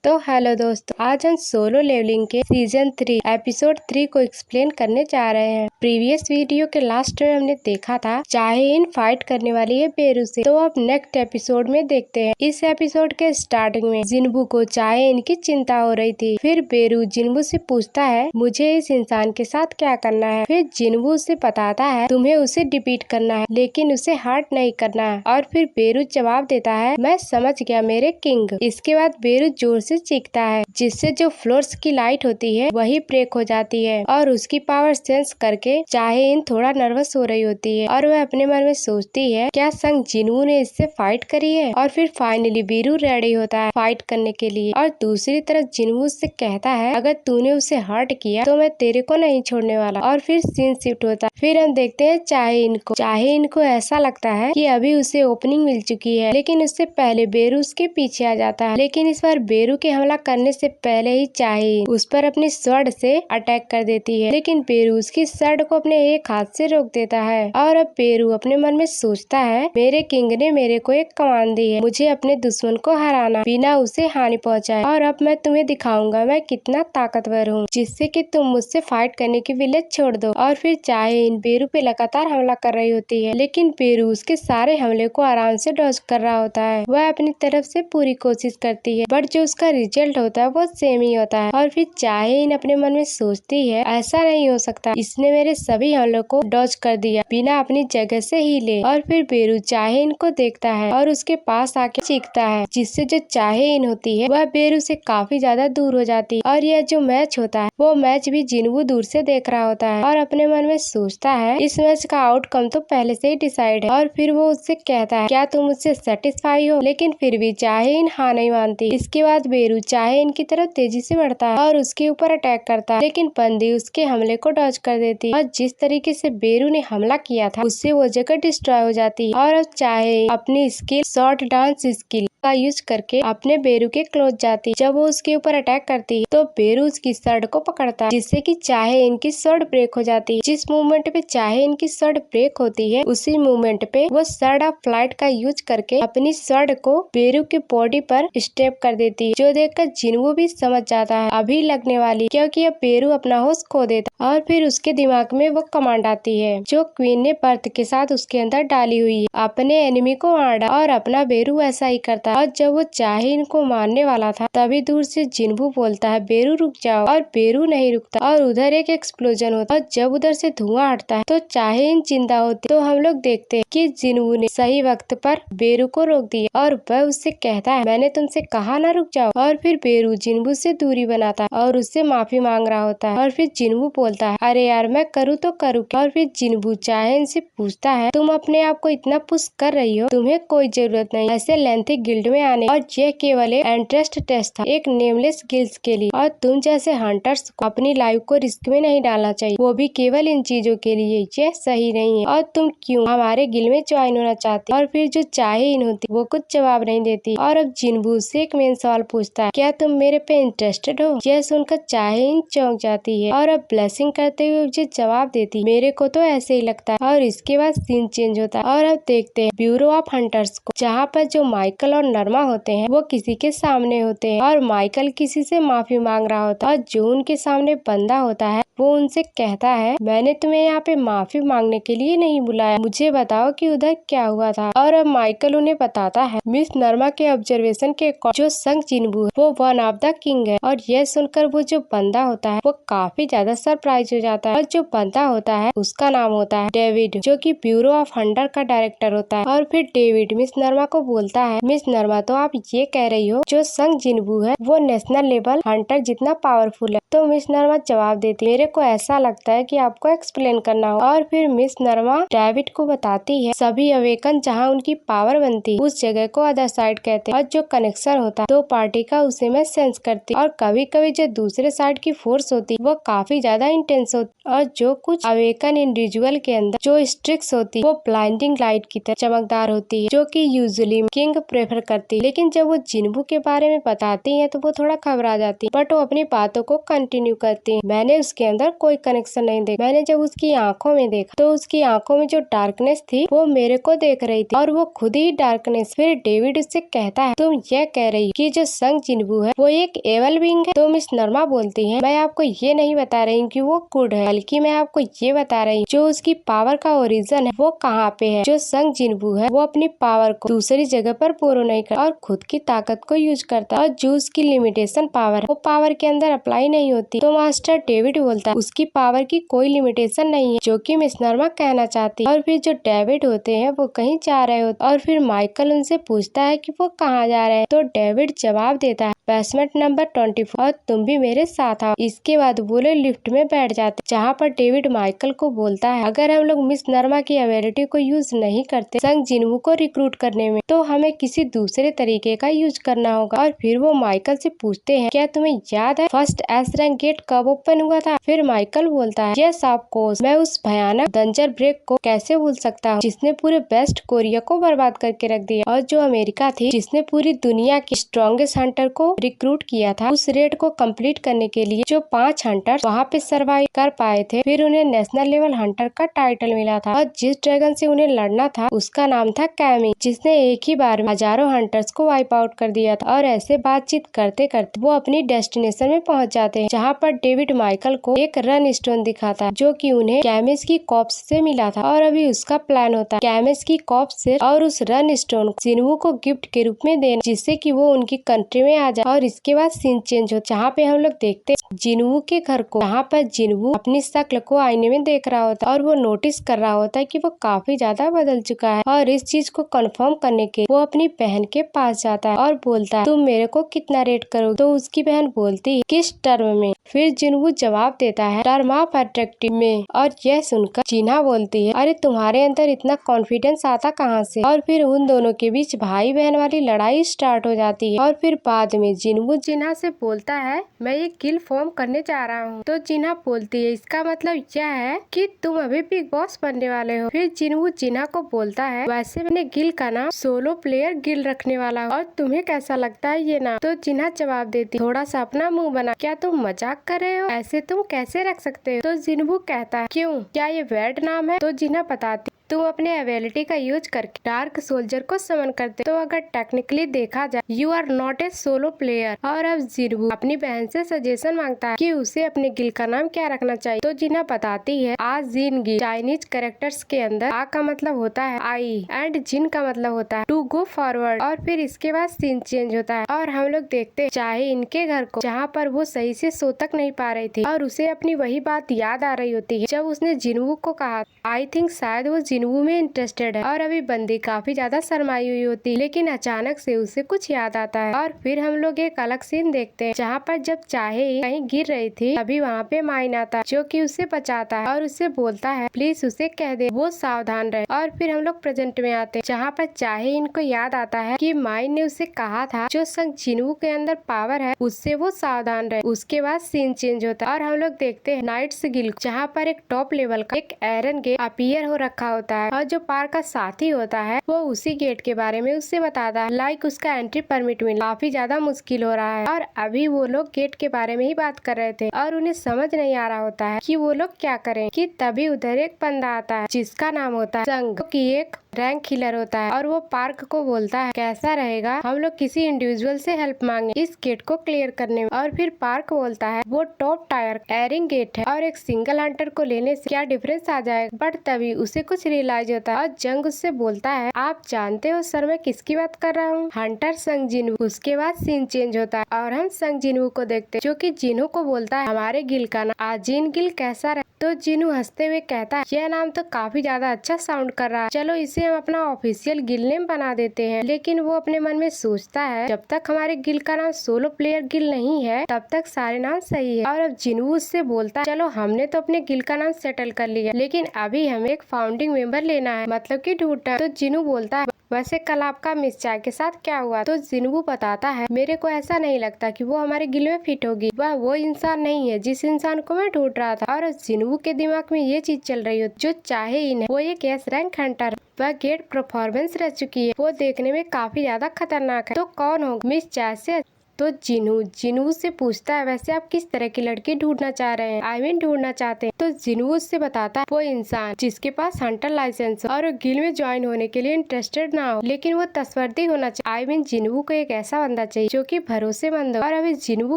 तो हेलो दोस्तों, आज हम सोलो लेवलिंग के सीजन 3 एपिसोड 3 को एक्सप्लेन करने जा रहे हैं। प्रीवियस वीडियो के लास्ट में हमने देखा था चाहे-इन फाइट करने वाली है बेरू से, तो अब नेक्स्ट एपिसोड में देखते हैं। इस एपिसोड के स्टार्टिंग में जिन्बू को चाहे-इन की चिंता हो रही थी। फिर बेरू जिन्बू से पूछता है मुझे इस इंसान के साथ क्या करना है। फिर जिन्बू उसे बताता है तुम्हें उसे डिफीट करना है, लेकिन उसे हर्ट नहीं करना है। और फिर बेरू जवाब देता है मैं समझ गया मेरे किंग। इसके बाद बेरू जोर से चीखता है, जिससे जो फ्लोर्स की लाइट होती है वही ब्रेक हो जाती है और उसकी पावर सेंस करके चाहे-इन थोड़ा नर्वस हो रही होती है और वह अपने मन में सोचती है क्या संग जिन्बू ने इससे फाइट करी है। और फिर फाइनली बेरू रेडी होता है फाइट करने के लिए और दूसरी तरफ जिन्बू उससे कहता है अगर तूने उसे हर्ट किया तो मैं तेरे को नहीं छोड़ने वाला। और फिर सीन शिफ्ट होता है। फिर हम देखते हैं चाहे-इन को ऐसा लगता है कि अभी उसे ओपनिंग मिल चुकी है, लेकिन उससे पहले बेरू उसके पीछे आ जाता है। लेकिन इस बार बेरू के हमला करने से पहले ही चाहे उस पर अपनी स्वॉर्ड से अटैक कर देती है, लेकिन बेरू उसकी स्वॉर्ड को अपने एक हाथ से रोक देता है। और अब बेरू अपने मन में सोचता है मेरे किंग ने मेरे को एक कमांड दी है, मुझे अपने दुश्मन को हराना बिना उसे हानि पहुंचाए। और अब मैं तुम्हें दिखाऊंगा मैं कितना ताकतवर हूँ, जिससे कि तुम मुझसे फाइट करने की विलेज छोड़ दो। और फिर चाहे-इन बेरू पे लगातार हमला कर रही होती है, लेकिन बेरू उसके सारे हमले को आराम से डॉज कर रहा होता है। वह अपनी तरफ से पूरी कोशिश करती है, बट जो उसका रिजल्ट होता है वो सेम ही होता है। और फिर चाहे-इन अपने मन में सोचती है ऐसा नहीं हो सकता, इसने मेरे सभी हमलों को डॉज कर दिया बिना अपनी जगह से हिले। और फिर बेरू चाहे-इन को देखता है और उसके पास आके चीखता है, जिससे जो चाहे-इन होती है वह बेरू से काफी ज्यादा दूर हो जाती है। और यह जो मैच होता है वो मैच भी जिन्बू दूर से देख रहा होता है और अपने मन में सोचता है इस मैच का आउटकम तो पहले से ही डिसाइड है। और फिर वो उससे कहता है क्या तुम मुझसे सेटिस्फाई हो, लेकिन फिर भी चाहे-इन हाँ नहीं मानती। इसके बाद बेरू चाहे-इन की तरफ तेजी से बढ़ता है और उसके ऊपर अटैक करता है, लेकिन बंदी उसके हमले को डॉज कर देती है। और जिस तरीके से बेरू ने हमला किया था उससे वो जगह डिस्ट्रॉय हो जाती है। और अब चाहे अपनी स्किल शॉर्ट डांस स्किल का यूज करके अपने बेरू के क्लोज जाती है। जब वो उसके ऊपर अटैक करती है तो बेरू उसकी शर्ट को पकड़ता है, जिससे कि चाहे-इन की शर्ट ब्रेक हो जाती है। जिस मूवमेंट पे चाहे-इन की शर्ट ब्रेक होती है उसी मूवमेंट पे वो शर्ट ऑफ फ्लाइट का यूज करके अपनी शर्ट को बेरू की बॉडी पर स्टेप कर देती है, जो देखकर जिन्बू भी समझ जाता है अभी लगने वाली, क्योंकि अब बेरू अपना होश खो देता। और फिर उसके दिमाग में वो कमांड आती है जो क्वीन ने बर्थ के साथ उसके अंदर डाली हुई है, अपने एनिमी को मार डाल। और अपना बेरू ऐसा ही करता है। और जब वो चाहे-इन को मारने वाला था तभी दूर से जिन्बू बोलता है बेरू रुक जाओ, और बेरू नहीं रुकता और उधर एक एक्सप्लोजन होता है। और जब उधर से धुआं हटता है तो चाहे-इन जिंदा होती। तो हम लोग देखते हैं कि जिन्बू ने सही वक्त पर बेरू को रोक दिया और वह उससे कहता है मैंने तुमसे कहा ना रुक जाओ। और फिर बेरू जिन्बू से दूरी बनाता है और उससे माफी मांग रहा होता है। और फिर जिन्बू बोलता है अरे यार मैं करूँ तो करूँ क्या। और फिर जिन्बू चाहे-इन से पूछता है तुम अपने आप को इतना पुश कर रही हो, तुम्हें कोई जरूरत नहीं ऐसे लेंथी गिल्ड में आने, और यह केवल एक एंट्रेंस टेस्ट था एक नेमलेस गिल्ड्स के लिए, और तुम जैसे हंटर्स को अपनी लाइफ को रिस्क में नहीं डालना चाहिए, वो भी केवल इन चीजों के लिए। यह सही नहीं है और तुम क्यों हमारे गिल्ड में ज्वाइन होना चाहती। और फिर जो चाहे-इन होती वो कुछ जवाब नहीं देती। और अब जिन्बू से एक मेन सवाल पूछता है क्या तुम मेरे पे इंटरेस्टेड हो। यह सुनकर चाहे-इन चौंक जाती है और अब ब्लेसिंग करते हुए मुझे जवाब देती मेरे को तो ऐसे ही लगता है। और इसके बाद सीन चेंज होता है और अब देखते हैं ब्यूरो ऑफ हंटर्स को, जहाँ पर जो माइकल और नर्मा होते हैं वो किसी के सामने होते हैं और माइकल किसी से माफी मांग रहा होता है। और जो उनके सामने बंदा होता है वो उनसे कहता है मैंने तुम्हें यहाँ पे माफी मांगने के लिए नहीं बुलाया, मुझे बताओ कि उधर क्या हुआ था। और अब माइकल उन्हें बताता है मिस नर्मा के ऑब्जर्वेशन के जो संग जिन्बू है वो वन ऑफ द किंग है। और यह सुनकर वो जो बंदा होता है वो काफी ज्यादा सरप्राइज हो जाता है। और जो बंदा होता है उसका नाम होता है डेविड, जो कि ब्यूरो ऑफ हंटर का डायरेक्टर होता है। और फिर डेविड मिस नर्मा को बोलता है मिस नर्मा तो आप ये कह रही हो जो संग जिन्बू है वो नेशनल लेवल हंटर जितना पावरफुल है। तो मिस नर्मा जवाब देती मेरे को ऐसा लगता है कि आपको एक्सप्लेन करना हो। और फिर मिस नर्मा डेविड को बताती है सभी अवेकन जहाँ उनकी पावर बनती है उस जगह को अदर साइड कहते हैं, और जो कनेक्शन होता है दो पार्टी का उसे मैं सेंस करती। और कभी कभी जो दूसरे साइड की फोर्स होती है वो काफी ज्यादा इंटेंस होती है, और जो कुछ अवेकन इंडिविजुअल के अंदर जो स्ट्रिक्स होती है वो ब्लाइंडिंग लाइट की तरह चमकदार होती है, जो कि यूजुअली किंग प्रेफर करती है। लेकिन जब वो जिन्बू के बारे में बताती है तो वो थोड़ा घबरा जाती है, बट वो अपनी बातों को कंटिन्यू करती है। मैंने उसके अंदर कोई कनेक्शन नहीं देखा। मैंने जब उसकी आंखों में देखा तो उसकी आंखों में जो डार्कनेस थी वो मेरे को देख रही थी और वो खुद ही डार्कनेस। फिर डेविड उससे कहता है तुम ये कह रही कि जो संग जिन्वू है वो एक एवल बीइंग है। तो मिस नॉर्मा बोलती है मैं आपको ये नहीं बता रही हूँ कि वो गुड है, बल्कि मैं आपको ये बता रही हूँ जो उसकी पावर का ओरिजिन है वो कहाँ पे है। जो संग जिन्वू है वो अपनी पावर को दूसरी जगह पर बोरो नहीं करता और खुद की ताकत को यूज करता है और जो उसकी लिमिटेशन पावर है वो पावर के अंदर अप्लाई नहीं होती। तो मास्टर डेविड बोलता है उसकी पावर की कोई लिमिटेशन नहीं है, जो कि मिस नॉर्मा कहना चाहती है। और फिर जो डेविड होते हैं वो कहीं जा रहे होते और फिर माइकल उनसे पूछता है कि वो कहाँ जा रहे हैं। तो डेविड जवाब देता है बेसमेंट नंबर 24 और तुम भी मेरे साथ आओ। इसके बाद वो लोग लिफ्ट में बैठ जाते, जहाँ पर डेविड माइकल को बोलता है अगर हम लोग मिस नॉर्मा की एबिलिटी को यूज नहीं करते संग जिन्वू को रिक्रूट करने में, तो हमें किसी दूसरे तरीके का यूज करना होगा। और फिर वो माइकल से पूछते हैं क्या तुम्हें याद है फर्स्ट एस रैंक गेट कब ओपन हुआ था। फिर माइकल बोलता है यस ऑफ कोर्स, मैं उस भयानक डंजर ब्रेक को कैसे भूल सकता हूँ जिसने पूरे वेस्ट कोरिया को बर्बाद करके रख दिया और जो अमेरिका थी जिसने पूरी दुनिया के स्ट्रॉन्गेस्ट हंटर को रिक्रूट किया था। उस रेड को कंप्लीट करने के लिए जो 5 हंटर्स वहाँ पे सर्वाइव कर पाए थे, फिर उन्हें नेशनल लेवल हंटर का टाइटल मिला था और जिस ड्रैगन से उन्हें लड़ना था उसका नाम था कैमी, जिसने एक ही बार में हजारों हंटर्स को वाइप आउट कर दिया था। और ऐसे बातचीत करते करते वो अपनी डेस्टिनेशन में पहुँच जाते हैं, जहाँ पर डेविड माइकल को एक रन स्टोन दिखाता है जो कि उन्हें कैमिस की कॉप्स से मिला था। और अभी उसका प्लान होता है कैमिस की कॉप्स से और उस रन स्टोन जिन्वू को गिफ्ट के रूप में देना, जिससे कि वो उनकी कंट्री में आ जाए। और इसके बाद सीन चेंज हो, जहाँ पे हम लोग देखते जिन्वू के घर को, जहाँ पर जिन्वू अपनी शक्ल को आईने में देख रहा होता है और वो नोटिस कर रहा होता है कि वो काफी ज्यादा बदल चुका है। और इस चीज को कंफर्म करने के वो अपनी बहन के पास जाता है और बोलता है तुम मेरे को कितना रेट करोगे। तो उसकी बहन बोलती है किस टर्म में। फिर जिन्वू जवाब देता है टर्म ऑफ अट्रैक्टिव में। और यह सुनकर जिन्हा बोलती है अरे तुम्हारे अंदर इतना कॉन्फिडेंस आता कहाँ से। और फिर उन दोनों के बीच भाई बहन वाली लड़ाई स्टार्ट हो जाती है। और फिर बाद में जिन्वू जिन्हा से बोलता है मैं ये गिल फॉर्म करने जा रहा हूँ। तो जिन्हा बोलती है इसका मतलब यह है कि तुम अभी बिग बॉस बनने वाले हो। फिर जिन्वू जिन्हा को बोलता है वैसे मैंने गिल का नाम सोलो प्लेयर गिल रखने वाला हूँ और तुम्हें कैसा लगता है ये नाम। तो जिन्हा जवाब देती थोड़ा सा अपना मुंह बना, क्या तुम मजाक कर रहे हो, ऐसे तुम कैसे रख सकते हो। तो जिन्वू कहता है क्यों, क्या ये वेड नाम है। तो जिन्हा बताती तुम अपने एबिलिटी का यूज करके डार्क सोल्जर को समन करते, तो अगर टेक्निकली देखा जाए you are not a solo player. और अब जिन्वू अपनी बहन से सजेशन मांगता है कि उसे अपने गिल का नाम क्या रखना चाहिए। तो जिन्हा बताती है आज जिन गिल। चाइनीज कैरेक्टर्स के अंदर आ का मतलब होता है आई एंड जिन का मतलब होता है टू गो फॉरवर्ड। और फिर इसके बाद सीन चेंज होता है और हम लोग देखते हैं चाहे इनके घर को, जहाँ पर वो सही से सो तक नहीं पा रही थी और उसे अपनी वही बात याद आ रही होती है जब उसने जिन्वू को कहा आई थिंक शायद वो जिन्वू में इंटरेस्टेड है। और अभी बंदी काफी ज्यादा शर्माई हुई होती है, लेकिन अचानक से उसे कुछ याद आता है। और फिर हम लोग एक अलग सीन देखते हैं जहाँ पर जब चाहे कहीं गिर रही थी तभी वहाँ पे माइन आता है जो कि उसे बचाता है और उससे बोलता है प्लीज उसे कह दे वो सावधान रहे। और फिर हम लोग प्रेजेंट में आते हैं जहाँ पर चाहे इनको याद आता है कि माइन ने उसे कहा था जो संग जिन्वू के अंदर पावर है उससे वो सावधान रहे। उसके बाद सीन चेंज होता है और हम लोग देखते हैं नाइट्स गिल, जहाँ पर एक टॉप लेवल का एक आयरन गेट अपीयर हो रखा होता है और जो पार्क का साथी होता है वो उसी गेट के बारे में उससे बताता है लाइक उसका एंट्री परमिट मिलना काफी ज्यादा मुश्किल हो रहा है। और अभी वो लोग गेट के बारे में ही बात कर रहे थे और उन्हें समझ नहीं आ रहा होता है कि वो लोग क्या करें कि तभी उधर एक बंदा आता है जिसका नाम होता है संग, की एक रैंक किलर होता है और वो पार्क को बोलता है कैसा रहेगा हम लोग किसी इंडिविजुअल से हेल्प मांगे इस गेट को क्लियर करने में। और फिर पार्क बोलता है वो टॉप टायर एयरिंग गेट है और एक सिंगल हंटर को लेने से क्या डिफरेंस आ जाएगा। बट तभी उसे कुछ रियलाइज होता है और जंग उससे बोलता है आप जानते हो सर मैं किसकी बात कर रहा हूँ, हंटर संग जिन्वू। उसके बाद सीन चेंज होता है और हम संग जिन्वू को देखते हैं जो कि जिन्हू को बोलता है हमारे गिल का नाम आजिन गिल कैसा रहे। तो जिन्हू हंसते हुए कहता है यह नाम तो काफी ज्यादा अच्छा साउंड कर रहा है, चलो इसे हम अपना ऑफिशियल गिल नेम बना देते हैं। लेकिन वो अपने मन में सोचता है जब तक हमारे गिल का नाम सोलो प्लेयर गिल नहीं है तब तक सारे नाम सही है। और अब जिन्हू उससे बोलता है चलो हमने तो अपने गिल का नाम सेटल कर लिया, लेकिन अभी हमें एक फाउंडिंग मेंबर लेना है, मतलब कि ढूंढना। तो जिन्हू बोलता है वैसे कल आपका मिस चाय के साथ क्या हुआ। तो जिन्हू बताता है मेरे को ऐसा नहीं लगता कि वो हमारे गिल में फिट होगी, वह वो इंसान नहीं है जिस इंसान को मैं ढूंढ रहा था। और जिन्हू के दिमाग में ये चीज चल रही हो जो चाहे इन वो एक एस रैंक हंटर, वह गेट परफॉर्मेंस रह चुकी है, वो देखने में काफी ज्यादा खतरनाक है, तो कौन होगा मिस चाय से तो जिनू से पूछता है वैसे आप किस तरह की लड़की ढूंढना चाह रहे हैं, आई मीन ढूंढना चाहते हैं। तो जिनू उससे बताता है वो इंसान जिसके पास हंटर लाइसेंस हो और गिल में ज्वाइन होने के लिए इंटरेस्टेड ना हो, लेकिन वो तस्वर्दी होना चाहिए। आई मीन जिनू को एक ऐसा बंदा चाहिए जो कि भरोसेमंद हो। और अभी जिनू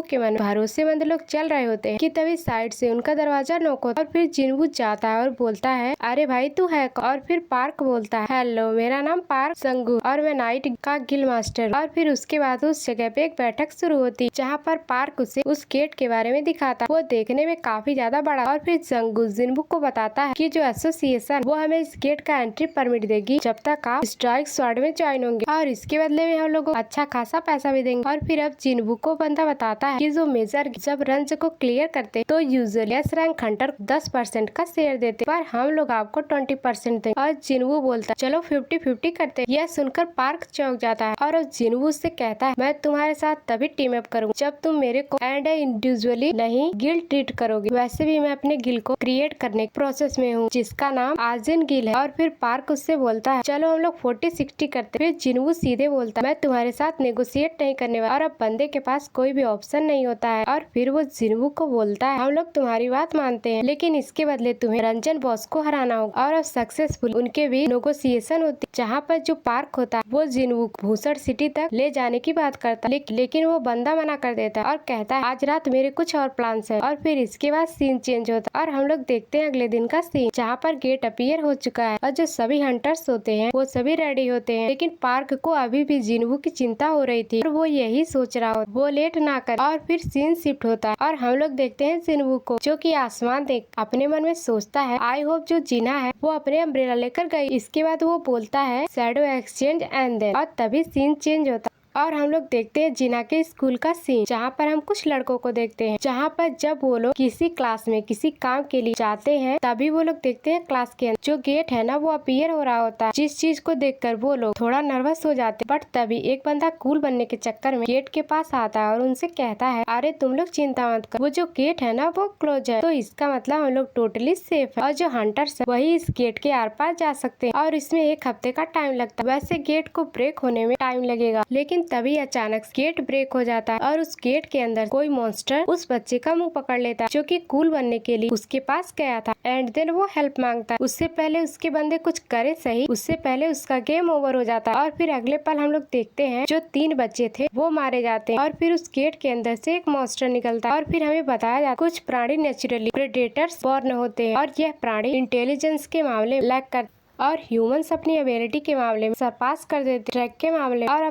के मन भरोसेमंद लोग चल रहे होते हैं कि तभी साइड से उनका दरवाजा नॉक होता है और फिर जिनू जाता है और बोलता है अरे भाई तू है। और फिर पार्क बोलता है हेलो मेरा नाम पार्क संगू और मैं नाइट का गिल मास्टर। और फिर उसके बाद उस जगह पे एक बैठक शुरू होती जहाँ पर पार्क उसे उस गेट के बारे में दिखाता। वो देखने में काफी ज्यादा बड़ा। और फिर संगू जिनू को बताता है कि जो एसोसिएशन वो हमें इस गेट का एंट्री परमिट देगी जब तक आप स्ट्राइक स्क्वाड में ज्वाइन होंगे और इसके बदले में हम लोग को अच्छा खासा पैसा भी देंगे। और फिर अब जिनू को बंदा बताता है कि जो मेजर जब रंज को क्लियर करते तो यूजुअली एस रैंक हंटर 10% का शेयर देते, पर हम लोग आपको 20% देंगे। और जिनू बोलता है चलो 50-50 करते। यह सुनकर पार्क चौंक जाता है और अब जिनू उससे कहता है मैं तुम्हारे साथ तभी टीम अप करूंगा जब तुम मेरे को एंड इंडिविजुअली नहीं गिल ट्रीट करोगे। वैसे भी मैं अपने गिल को क्रिएट करने के प्रोसेस में हूँ जिसका नाम आर्जिन गिल है। और फिर पार्क उससे बोलता है चलो हम लोग 40-60 करते। फिर जिनू सीधे बोलता है मैं तुम्हारे साथ नेगोशिएट नहीं करने वाला। और अब बंदे के पास कोई भी ऑप्शन नहीं होता है। और फिर वो जिनू को बोलता है हम लोग तुम्हारी बात मानते हैं लेकिन इसके बदले तुम्हें रंजन बॉस को हराना होगा। और अब सक्सेसफुल उनके भी नेगोशिएशन होती जहाँ पर जो पार्क होता है वो जिनू भूसड़ सिटी तक ले जाने की बात करता है लेकिन वो बंदा मना कर देता है और कहता है आज रात मेरे कुछ और प्लान्स है। और फिर इसके बाद सीन चेंज होता है और हम लोग देखते हैं अगले दिन का सीन जहाँ पर गेट अपीयर हो चुका है और जो सभी हंटर्स होते हैं वो सभी रेडी होते हैं। लेकिन पार्क को अभी भी जिनू की चिंता हो रही थी और वो यही सोच रहा हो वो लेट ना कर। और फिर सीन शिफ्ट होता है और हम लोग देखते हैं जिनू को जो कि आसमान देख अपने मन में सोचता है आई होप जो जीना है वो अपने अम्ब्रेला लेकर गई। इसके बाद वो बोलता है शैडो एक्सचेंज एंड देन। और तभी सीन चेंज होता है और हम लोग देखते हैं जिना के स्कूल का सीन जहाँ पर हम कुछ लड़कों को देखते हैं जहाँ पर जब वो लोग किसी क्लास में किसी काम के लिए जाते हैं तभी वो लोग देखते हैं क्लास के अंदर जो गेट है ना वो अपीयर हो रहा होता है जिस चीज को देखकर वो लोग थोड़ा नर्वस हो जाते हैं। बट तभी एक बंदा कूल बनने के चक्कर में गेट के पास आता है और उनसे कहता है अरे तुम लोग चिंता मत करो वो जो गेट है ना वो क्लोज है तो इसका मतलब हम लोग टोटली सेफ है और जो हंटर्स है वही इस गेट के आर पार जा सकते हैं और इसमें 1 हफ्ते का टाइम लगता है। वैसे गेट को ब्रेक होने में टाइम लगेगा लेकिन तभी अचानक गेट ब्रेक हो जाता है और उस गेट के अंदर कोई मॉन्स्टर उस बच्चे का मुंह पकड़ लेता है जो कि कूल बनने के लिए उसके पास गया था एंड देन वो हेल्प मांगता है। उससे पहले उसके बंदे कुछ करे सही उससे पहले उसका गेम ओवर हो जाता है। और फिर अगले पल हम लोग देखते हैं जो 3 बच्चे थे वो मारे जाते हैं और फिर उस गेट के अंदर से एक मॉन्स्टर निकलता है और फिर हमें बताया जाता है कुछ प्राणी नेचुरली प्रेडेटर्स बॉर्न होते हैं और यह प्राणी इंटेलिजेंस के मामले में लैक कर और ह्यूमंस अपनी एबिलिटी के मामले में सरपास कर देते, ट्रैक के मामले और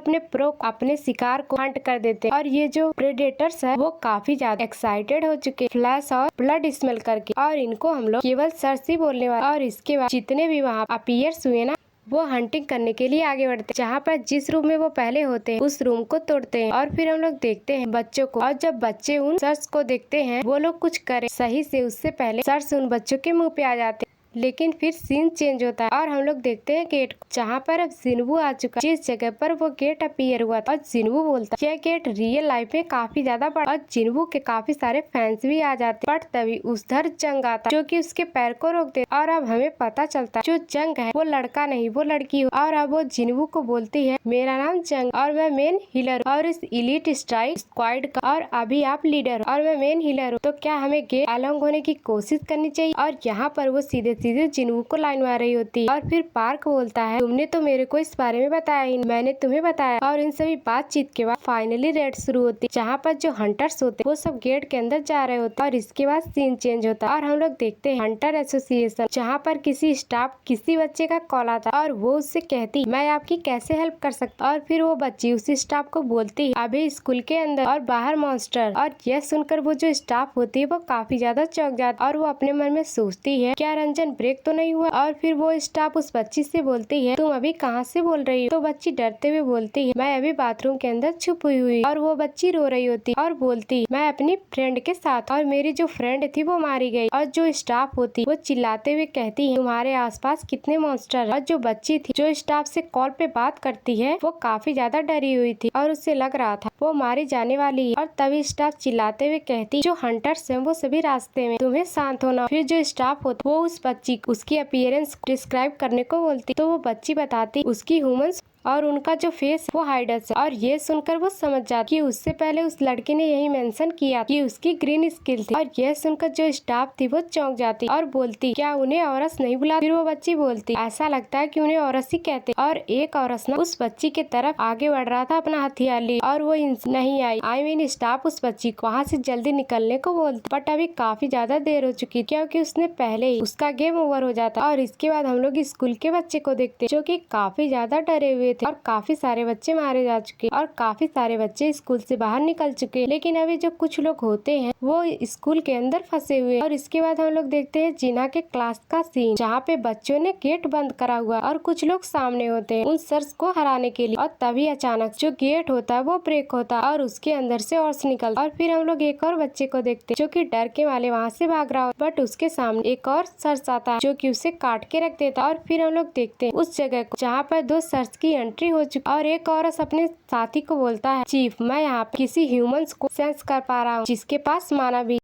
अपने शिकार को हंट कर देते। और ये जो प्रेडेटर्स है वो काफी ज्यादा एक्साइटेड हो चुके फ्लैश और ब्लड स्मेल करके और इनको हम लोग केवल सर्च ही बोलने वाले। और इसके बाद जितने भी वहाँ अपीयर्स हुए ना वो हंटिंग करने के लिए आगे बढ़ते हैं जहाँ पर जिस रूम में वो पहले होते हैं उस रूम को तोड़ते हैं। और फिर हम लोग देखते हैं बच्चों को और जब बच्चे उन सर्च को देखते हैं वो लोग कुछ करे सही से उससे पहले सर्च उन बच्चों के मुंह पे आ जाते हैं। लेकिन फिर सीन चेंज होता है और हम लोग देखते हैं गेट जहाँ पर अब जिनू आ चुका है जिस जगह पर वो गेट अपीयर हुआ था। और जिनू बोलता है यह गेट रियल लाइफ में काफी ज्यादा बड़ा और जिनू के काफी सारे फैंस भी आ जाते हैं। बट तभी उधर जंग आता जो कि उसके पैर को रोक दे और अब हमें पता चलता है जो जंग है वो लड़का नहीं वो लड़की हो। और अब वो जिनू को बोलती है मेरा नाम जंग और मैं मेन हीलर और इस इलीट स्ट्राइक स्क्वाड का और अभी आप लीडर हो और मैं मेन हीलर हूँ तो क्या हमें गेट अलोंग होने की कोशिश करनी चाहिए। और यहाँ पर वो सीधे जिनू को लाइन मार रही होती है। और फिर पार्क बोलता है तुमने तो मेरे को इस बारे में बताया ही नहीं, मैंने तुम्हें बताया। और इन सभी बातचीत के बाद फाइनली रेड शुरू होती है जहाँ पर जो हंटर्स होते वो सब गेट के अंदर जा रहे होते और इसके बाद सीन चेंज होता है और हम लोग देखते हैं हंटर एसोसिएशन जहाँ पर किसी स्टाफ किसी बच्चे का कॉल आता और वो उससे कहती मैं आपकी कैसे हेल्प कर सकता। और फिर वो बच्ची उस स्टाफ को बोलती है अभी स्कूल के अंदर और बाहर मॉन्स्टर। और यह सुनकर वो जो स्टाफ होती है वो काफी ज्यादा चौंक जाती और वो अपने मन में सोचती है क्या रंजन ब्रेक तो नहीं हुआ। और फिर वो स्टाफ उस बच्ची से बोलती है तुम अभी कहाँ से बोल रही हो। तो बच्ची डरते हुए बोलती है मैं अभी बाथरूम के अंदर छुप हुई। और वो बच्ची रो रही होती और बोलती मैं अपनी फ्रेंड के साथ और मेरी जो फ्रेंड थी वो मारी गई। और जो स्टाफ होती वो चिल्लाते हुए कहती है तुम्हारे आसपास कितने मॉन्स्टर। और जो बच्ची थी जो स्टाफ से कॉल पे बात करती है वो काफी ज्यादा डरी हुई थी और उससे लग रहा था वो मारी जाने वाली है। और तभी स्टाफ चिल्लाते हुए कहती जो हंटर्स हैं वो सभी रास्ते में तुम्हें शांत होना। फिर जो स्टाफ होता वो उस बच्ची उसकी अपीयरेंस डिस्क्राइब करने को बोलती तो वो बच्ची बताती उसकी ह्यूमंस और उनका जो फेस वो हाइडस है। और ये सुनकर वो समझ जाती कि उससे पहले उस लड़के ने यही मेंशन किया कि उसकी ग्रीन स्किल थी। और यह सुनकर जो स्टाफ थी वो चौंक जाती और बोलती क्या उन्हें औरस नहीं बुला। फिर वो बच्ची बोलती ऐसा लगता है कि उन्हें औरस ही कहते। और एक औरस ना उस बच्ची के तरफ आगे बढ़ रहा था अपना हथियार लिए और वो नहीं आई। स्टाफ उस बच्ची को वहाँ से जल्दी निकलने को बोलती, बट अभी काफी ज्यादा देर हो चुकी क्योंकि उसने पहले ही उसका गेम ओवर हो जाता। और इसके बाद हम लोग स्कूल के बच्चे को देखते जो कि काफी ज्यादा डरे हुए थे और काफी सारे बच्चे मारे जा चुके और काफी सारे बच्चे स्कूल से बाहर निकल चुके। लेकिन अभी जो कुछ लोग होते हैं वो स्कूल के अंदर फंसे हुए। और इसके बाद हम लोग देखते हैं जीना के क्लास का सीन जहाँ पे बच्चों ने गेट बंद करा हुआ और कुछ लोग सामने होते हैं उन सर्स को हराने के लिए। और तभी अचानक जो गेट होता है वो ब्रेक होता है और उसके अंदर से औरस निकलता। और फिर हम लोग एक और बच्चे को देखते हैं जो कि डर के मारे वहाँ से भाग रहा हो, बट उसके सामने एक और सर्स आता है जो कि उसे काट के रख देता। और फिर हम लोग देखते हैं उस जगह को जहाँ पर 2 सर्स की एंट्री हो चुकी और एक औरत अपने साथी को बोलता है चीफ मैं यहाँ पे किसी ह्यूमंस को सेंस कर पा रहा हूँ जिसके पास मानव भी